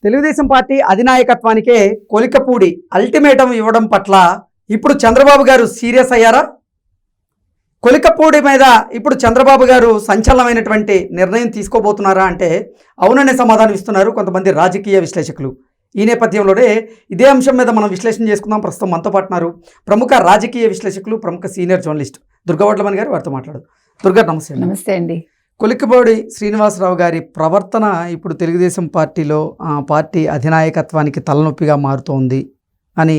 Telugu Desam party అధినాయకత్వానికే Kolikapudi ultimatum ఇవ్వడం పట్ల ఇప్పుడు చంద్రబాబు గారు సీరియస్ అయ్యారా? కొలికపూడి మీద ఇప్పుడు చంద్రబాబు గారు సంచలనమైనటువంటి నిర్ణయం తీసుకోబోతున్నారా అంటే అవుననే సమాధానం ఇస్తున్నారు కొంతమంది రాజకీయ విశ్లేషకులు. ఈ నేపథ్యంలోనే ఇదే అంశం మీద మనం విశ్లేషణ చేసుకుందాం. ప్రస్తుతం మనతో పాటున్నారు ప్రముఖ రాజకీయ విశ్లేషకులు, ప్రముఖ సీనియర్ జర్నలిస్ట్ దుర్గా వడ్లమణి గారు. వారితో మాట్లాడు. దుర్గా, నమస్తే. నమస్తే అండి. కొలికపూడి శ్రీనివాసరావు గారి ప్రవర్తన ఇప్పుడు తెలుగుదేశం పార్టీలో పార్టీ అధినాయకత్వానికి తలనొప్పిగా మారుతోంది అని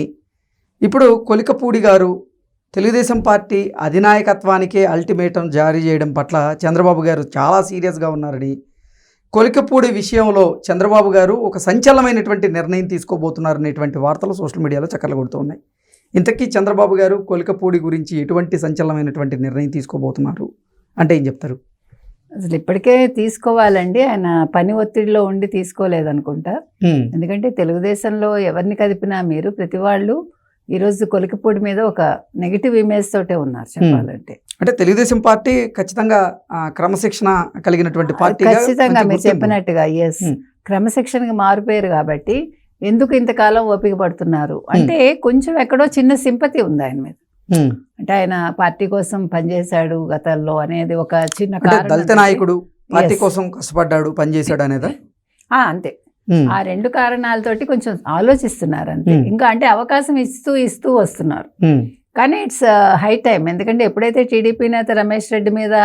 ఇప్పుడు కొలికపూడి గారు తెలుగుదేశం పార్టీ అధినాయకత్వానికే అల్టిమేటం జారీ చేయడం పట్ల చంద్రబాబు గారు చాలా సీరియస్గా ఉన్నారని, కొలికపూడి విషయంలో చంద్రబాబు గారు ఒక సంచలనమైనటువంటి నిర్ణయం తీసుకోబోతున్నారనేటువంటి వార్తలు సోషల్ మీడియాలో చక్కర్లు కొడుతూ ఉన్నాయి. ఇంతకీ చంద్రబాబు గారు కొలికపూడి గురించి ఎటువంటి సంచలనమైనటువంటి నిర్ణయం తీసుకోబోతున్నారు అంటే ఏం చెప్తారు? అసలు ఇప్పటికే తీసుకోవాలండి, ఆయన పని ఒత్తిడిలో ఉండి తీసుకోలేదనుకుంటా. ఎందుకంటే తెలుగుదేశంలో ఎవరిని కదిపినా మీరు ప్రతి వాళ్ళు ఈరోజు కొలికపూడి మీద ఒక నెగిటివ్ ఇమేజ్ తోటే ఉన్నారు చెప్పాలంటే. అంటే తెలుగుదేశం పార్టీ ఖచ్చితంగా క్రమశిక్షణ కలిగినటువంటి పార్టీ, ఖచ్చితంగా మీరు చెప్పినట్టుగా. ఎస్, క్రమశిక్షణకి మారిపోయారు కాబట్టి ఎందుకు ఇంతకాలం ఓపిక పడుతున్నారు అంటే కొంచెం ఎక్కడో చిన్న సింపతి ఉంది ఆయన మీద. అంటే ఆయన పార్టీ కోసం పనిచేశాడు గతంలో అనేది ఒక చిన్న దళిత నాయకుడు, పార్టీ కోసం కష్టపడ్డాడు, పనిచేశాడు అనేది అంతే. ఆ రెండు కారణాలతోటి కొంచెం ఆలోచిస్తున్నారు అంతే. ఇంకా అంటే అవకాశం ఇస్తూ వస్తున్నారు. కానీ ఇట్స్ హై టైం. ఎందుకంటే ఎప్పుడైతే టీడీపీ నేత రమేష్ రెడ్డి మీద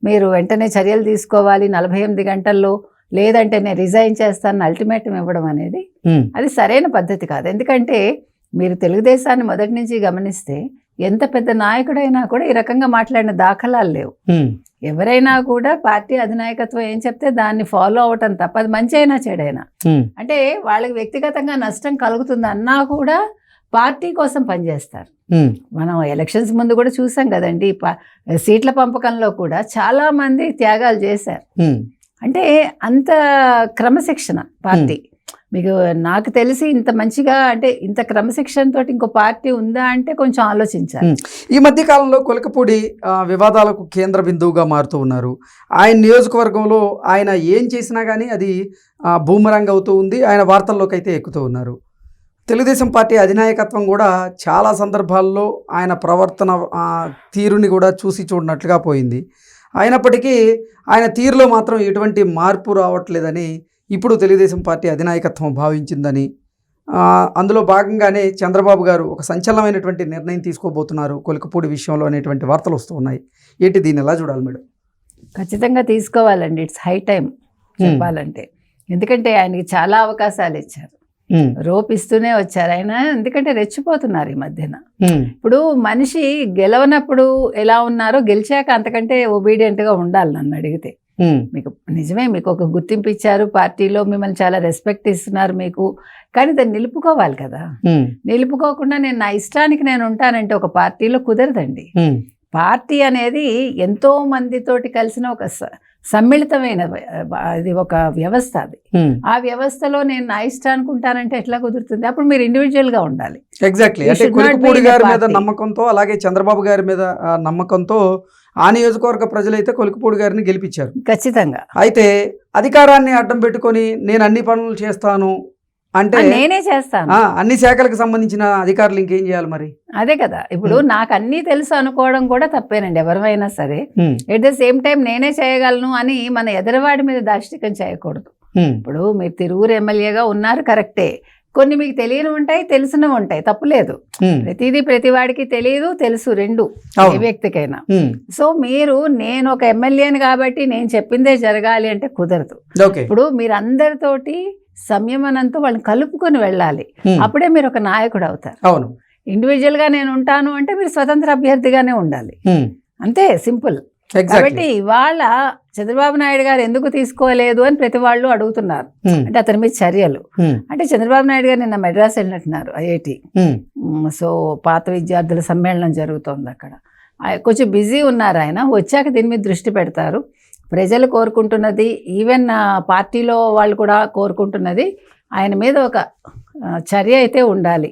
మీరు వెంటనే చర్యలు తీసుకోవాలి 48 గంటల్లో, లేదంటే నేను రిజైన్ చేస్తాను అల్టిమేటం ఇవ్వడం అనేది అది సరైన పద్ధతి కాదు. ఎందుకంటే మీరు తెలుగుదేశాన్ని మొదటి నుంచి గమనిస్తే ఎంత పెద్ద నాయకుడైనా కూడా ఈ రకంగా మాట్లాడిన దాఖలాలు లేవు. ఎవరైనా కూడా పార్టీ అధినాయకత్వం ఏం చెప్తే దాన్ని ఫాలో అవటం తప్ప, అది మంచి అయినా చెడైనా, అంటే వాళ్ళకి వ్యక్తిగతంగా నష్టం కలుగుతుంది అన్నా కూడా పార్టీ కోసం పనిచేస్తారు. మనం ఎలక్షన్స్ ముందు కూడా చూసాం కదండి, సీట్ల పంపకంలో కూడా చాలా మంది త్యాగాలు చేశారు. అంటే అంత క్రమశిక్షణ పార్టీ. మీకు నాకు తెలిసి ఇంత మంచిగా అంటే ఇంత క్రమశిక్షణతో ఇంకో పార్టీ ఉందా అంటే కొంచెం ఆలోచించాలి. ఈ మధ్య కాలంలో కొలికపూడి వివాదాలకు కేంద్ర బిందువుగా మారుతూ ఉన్నారు. ఆయన నియోజకవర్గంలో ఆయన ఏం చేసినా కానీ అది బూమరాంగ్ అవుతూ ఉంది. ఆయన వార్తల్లోకి అయితే ఎక్కుతూ ఉన్నారు. తెలుగుదేశం పార్టీ అధినాయకత్వం కూడా చాలా సందర్భాల్లో ఆయన ప్రవర్తన తీరుని కూడా చూసి చూడనట్లుగా పోయింది. అయినప్పటికీ ఆయన తీరులో మాత్రం ఎటువంటి మార్పు రావట్లేదని ఇప్పుడు తెలుగుదేశం పార్టీ అధినాయకత్వం భావించిందని, అందులో భాగంగానే చంద్రబాబు గారు ఒక సంచలనమైనటువంటి నిర్ణయం తీసుకోబోతున్నారు కొలికపూడి విషయంలో అనేటువంటి వార్తలు వస్తూ ఉన్నాయి. ఏంటి, దీన్ని ఎలా చూడాలి మేడం? ఖచ్చితంగా తీసుకోవాలండి, ఇట్స్ హై టైం చెప్పాలంటే. ఎందుకంటే ఆయనకి చాలా అవకాశాలు ఇచ్చారు, రోపిస్తూనే వచ్చారు ఆయన. ఎందుకంటే రెచ్చిపోతున్నారు ఈ మధ్యన. ఇప్పుడు మనిషి గెలవనప్పుడు ఎలా ఉన్నారో గెలిచాక అంతకంటే ఒబీడియంట్గా ఉండాలి నన్ను అడిగితే. మీకు నిజమే, మీకు ఒక గుర్తింపు ఇచ్చారు పార్టీలో, మిమ్మల్ని చాలా రెస్పెక్ట్ ఇస్తున్నారు మీకు, కానీ దాన్ని నిలుపుకోవాలి కదా. నిలుపుకోకుండా నేను నా ఇష్టానికి నేను ఉంటానంటే ఒక పార్టీలో కుదరదండి. పార్టీ అనేది ఎంతో మందితోటి కలిసిన ఒక సమ్మిళితమైన అది ఒక వ్యవస్థ. అది ఆ వ్యవస్థలో నేను నా ఇష్టానికి ఉంటానంటే ఎట్లా కుదురుతుంది? అప్పుడు మీరు ఇండివిజువల్ గా ఉండాలి. ఎగ్జాక్ట్లీ. అంటే కొలికపూడి గారి మీద నమ్మకంతో, అలాగే చంద్రబాబు గారి మీద నమ్మకంతో ఆ నియోజకవర్గ ప్రజలైతే కొలికపూడి గారిని గెలిపించారు ఖచ్చితంగా. అయితే అధికారాన్ని అడ్డం పెట్టుకొని నేను అన్ని పనులు చేస్తాను అంటే నేనే చేస్తాను, అన్ని శాఖలకు సంబంధించిన అధికారులు ఇంకేం చేయాలి మరి? అదే కదా. ఇప్పుడు నాకు అన్నీ తెలుసు అనుకోవడం కూడా తప్పేనండి ఎవరైనా సరే. ఎట్ ద సేమ్ టైం నేనే చేయగలను అని మన ఎదరవాడి మీద దాష్టికం చేయకూడదు. ఇప్పుడు మీరు తిరువురు ఎమ్మెల్యేగా ఉన్నారు, కరెక్టే. కొన్ని మీకు తెలియని ఉంటాయి, తెలిసినవి ఉంటాయి, తప్పులేదు. ప్రతిదీ ప్రతివాడికి తెలియదు, తెలుసు, రెండు ఏ వ్యక్తికైనా. సో మీరు నేను ఒక ఎమ్మెల్యేని కాబట్టి నేను చెప్పిందే జరగాలి అంటే కుదరదు. ఇప్పుడు మీరు అందరితోటి సంయమనంతో వాళ్ళని కలుపుకొని వెళ్ళాలి, అప్పుడే మీరు ఒక నాయకుడు అవుతారు. అవును. ఇండివిజువల్ గా నేను ఉంటాను అంటే మీరు స్వతంత్ర అభ్యర్థిగానే ఉండాలి, అంతే, సింపుల్. కాబట్టి ఇవాళ చంద్రబాబు నాయుడు గారు ఎందుకు తీసుకోలేదు అని ప్రతి వాళ్ళు అడుగుతున్నారు. అంటే అతని మీద చర్యలు అంటే చంద్రబాబు నాయుడు గారు నిన్న మెడ్రాస్ వెళ్ళినట్టున్నారు, ఐఐటి. సో పాత విద్యార్థుల సమ్మేళనం జరుగుతోంది అక్కడ. కొంచెం బిజీ ఉన్నారు ఆయన. వచ్చాక దీని మీద దృష్టి పెడతారు. ప్రజలు కోరుకుంటున్నది, ఈవెన్ పార్టీలో వాళ్ళు కూడా కోరుకుంటున్నది, ఆయన మీద ఒక చర్య అయితే ఉండాలి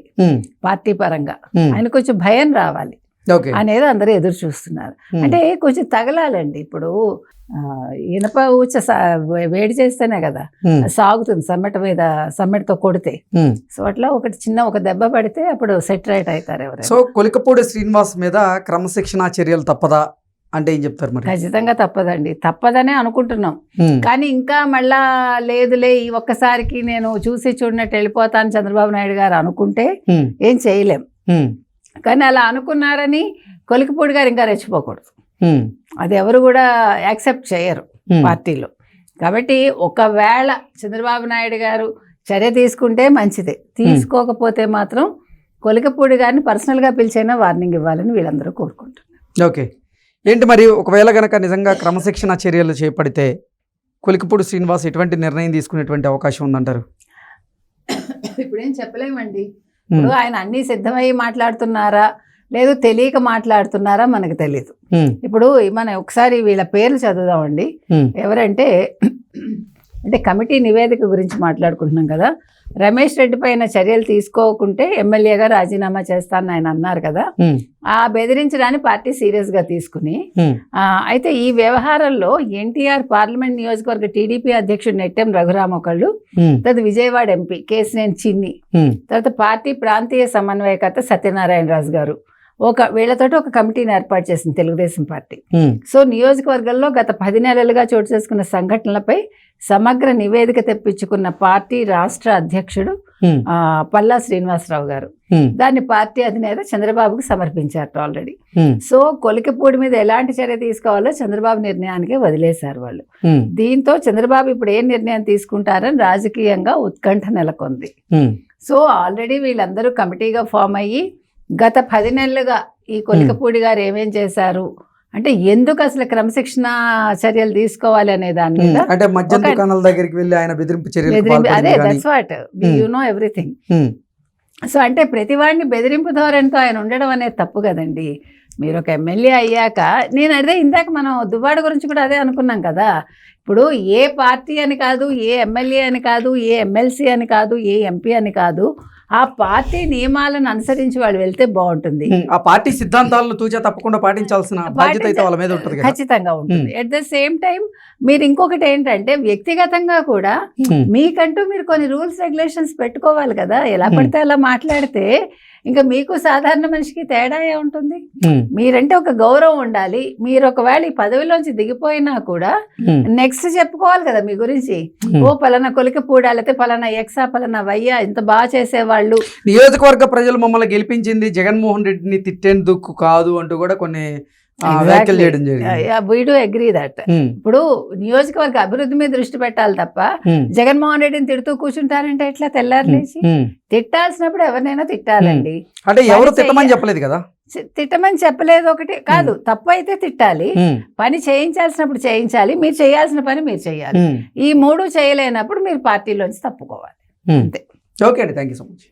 పార్టీ పరంగా. ఆయన కొంచెం భయం రావాలి. ఓకే. అనేది అందరూ ఎదురు చూస్తున్నారు. అంటే కొంచెం తగలాలండి. ఇప్పుడు ఇనప ఊచ వేడి చేస్తేనే కదా సాగుతుంది, సమ్మెటతో కొడితే. సో అట్లా ఒక దెబ్బ పడితే అప్పుడు సెట్ రైట్ అవుతారు ఎవరైనా. సో కొలికపూడి శ్రీనివాస్ మీద క్రమశిక్షణా చర్యలు తప్పదా అంటే ఏం చెప్తారు మరి? ఖచ్చితంగా తప్పదండి, తప్పదనే అనుకుంటున్నాం. కానీ ఇంకా మళ్ళా లేదులే ఈ ఒక్కసారికి నేను చూసి చూడనట్టు వెళ్ళిపోతాను చంద్రబాబు నాయుడు గారు అనుకుంటే ఏం చేయలేం. కానీ అలా అనుకున్నారని కొలికపూడి గారు ఇంకా రెచ్చిపోకూడదు. అది ఎవరు కూడా యాక్సెప్ట్ చేయరు పార్టీలో. కాబట్టి ఒకవేళ చంద్రబాబు నాయుడు గారు చర్య తీసుకుంటే మంచిదే, తీసుకోకపోతే మాత్రం కొలికపూడి గారిని పర్సనల్గా పిలిచైనా వార్నింగ్ ఇవ్వాలని వీళ్ళందరూ కోరుకుంటున్నారు. ఓకే. ఏంటి మరి ఒకవేళ గనక నిజంగా క్రమశిక్షణ చర్యలు చేపడితే కొలికపూడి శ్రీనివాస్ ఎటువంటి నిర్ణయం తీసుకునేటువంటి అవకాశం ఉందంటారు? ఇప్పుడేం చెప్పలేమండి. ఇప్పుడు ఆయన అన్నీ సిద్ధమై మాట్లాడుతున్నారా లేదు తెలియక మాట్లాడుతున్నారా మనకు తెలియదు. ఇప్పుడు మనం ఒకసారి వీళ్ళ పేర్లు చదువుదామండి. ఎవరంటే అంటే కమిటీ నివేదిక గురించి మాట్లాడుకుంటున్నాం కదా. రమేష్ రెడ్డి పైన చర్యలు తీసుకోకుంటే ఎమ్మెల్యేగా రాజీనామా చేస్తానని ఆయన అన్నారు కదా. ఆ బెదిరించడాన్ని పార్టీ సీరియస్గా తీసుకుని అయితే ఈ వ్యవహారంలో ఎన్టీఆర్ పార్లమెంట్ నియోజకవర్గ టీడీపీ అధ్యక్షుడు నెట్టెం రఘురామ ఒకళ్ళు, తర్వాత విజయవాడ ఎంపీ కేసినేని చిన్ని, తర్వాత పార్టీ ప్రాంతీయ సమన్వయకర్త సత్యనారాయణ రాజు గారు వీళ్ళతోటి ఒక కమిటీని ఏర్పాటు చేసింది తెలుగుదేశం పార్టీ. సో నియోజకవర్గంలో గత 10 నెలలుగా చోటు చేసుకున్న సంఘటనలపై సమగ్ర నివేదిక తెప్పించుకున్న పార్టీ రాష్ట్ర అధ్యక్షుడు పల్లా శ్రీనివాసరావు గారు దాన్ని పార్టీ అధినేత చంద్రబాబుకి సమర్పించారు ఆల్రెడీ. సో కొలికపూడి మీద ఎలాంటి చర్య తీసుకోవాలో చంద్రబాబు నిర్ణయానికి వదిలేశారు వాళ్ళు. దీంతో చంద్రబాబు ఇప్పుడు ఏ నిర్ణయం తీసుకుంటారని రాజకీయంగా ఉత్కంఠ నెలకొంది. సో ఆల్రెడీ వీళ్ళందరూ కమిటీగా ఫామ్ అయ్యి గత 10 నెలలుగా ఈ కొలికపూడి గారు ఏమేం చేశారు అంటే ఎందుకు అసలు క్రమశిక్షణ చర్యలు తీసుకోవాలి అనే దాని మీద, అంటే మద్యం దుకాణాల దగ్గరికి వెళ్ళి ఆయన బెదిరింపు చర్యలు, అదే that's what you know everything. So అంటే ప్రతి వాడిని బెదిరింపు ధోరణితో ఆయన ఉండడం అనేది తప్పు కదండి. మీరు ఒక ఎమ్మెల్యే అయ్యాక నేను అదే ఇందాక మనం దువ్వాడ గురించి కూడా అదే అనుకున్నాం కదా. ఇప్పుడు ఏ పార్టీ అని కాదు, ఏ ఎమ్మెల్యే అని కాదు, ఏ ఎమ్మెల్సీ అని కాదు, ఏ ఎంపీ అని కాదు, ఆ పార్టీ నియమాలను అనుసరించి వాళ్ళు వెళ్తే బాగుంటుంది. ఆ పార్టీ సిద్ధాంతాలను తూచా తప్పకుండా పాటించాల్సిన బాధ్యత అయితే వాళ్ళ మీద ఉంటుంది, ఖచ్చితంగా ఉంటుంది. ఎట్ ద సేమ్ టైం మీరు ఇంకొకటి ఏంటంటే వ్యక్తిగతంగా కూడా మీకంటూ మీరు కొన్ని రూల్స్ రెగ్యులేషన్స్ పెట్టుకోవాలి కదా. ఎలా పడితే అలా మాట్లాడితే ఇంకా మీకు సాధారణ మనిషికి తేడా ఉంటుంది. మీరంటే ఒక గౌరవం ఉండాలి. మీరు ఒకవేళ ఈ పదవిలోంచి దిగిపోయినా కూడా నెక్స్ట్ చెప్పుకోవాలి కదా మీ గురించి. ఓ పలానా కొలికపూడి, లేకపోతే పలానా ఎక్సా, పలానా వయ్యా, ఇంత బాగా చేసేవాళ్ళు. నియోజకవర్గ ప్రజలు మమ్మల్ని గెలిపించింది జగన్మోహన్ రెడ్డిని తిట్టేందుకు కాదు అంటూ కూడా కొన్ని వ్యాఖ్యలు చేయడం జరిగింది. We do agree that. ఇప్పుడు నియోజకవర్గ అభివృద్ధి మీద దృష్టి పెట్టాలి తప్ప జగన్మోహన్ రెడ్డిని తిడుతూ కూర్చుంటారంటే ఎట్లా? తెల్లారు లేచి తిట్టాల్సినప్పుడు ఎవరినైనా తిట్టాలండి. అంటే ఎవరు తిట్టమని చెప్పలేదు కదా, తిట్టమని చెప్పలేదు. ఒకటి కాదు, తప్పు అయితే తిట్టాలి, పని చేయించాల్సినప్పుడు చేయించాలి, మీరు చేయాల్సిన పని మీరు చేయాలి. ఈ 3 చేయలేనప్పుడు మీరు పార్టీలోంచి తప్పుకోవాలి అంతే. ఓకే అండి, థ్యాంక్ యూ సో మచ్.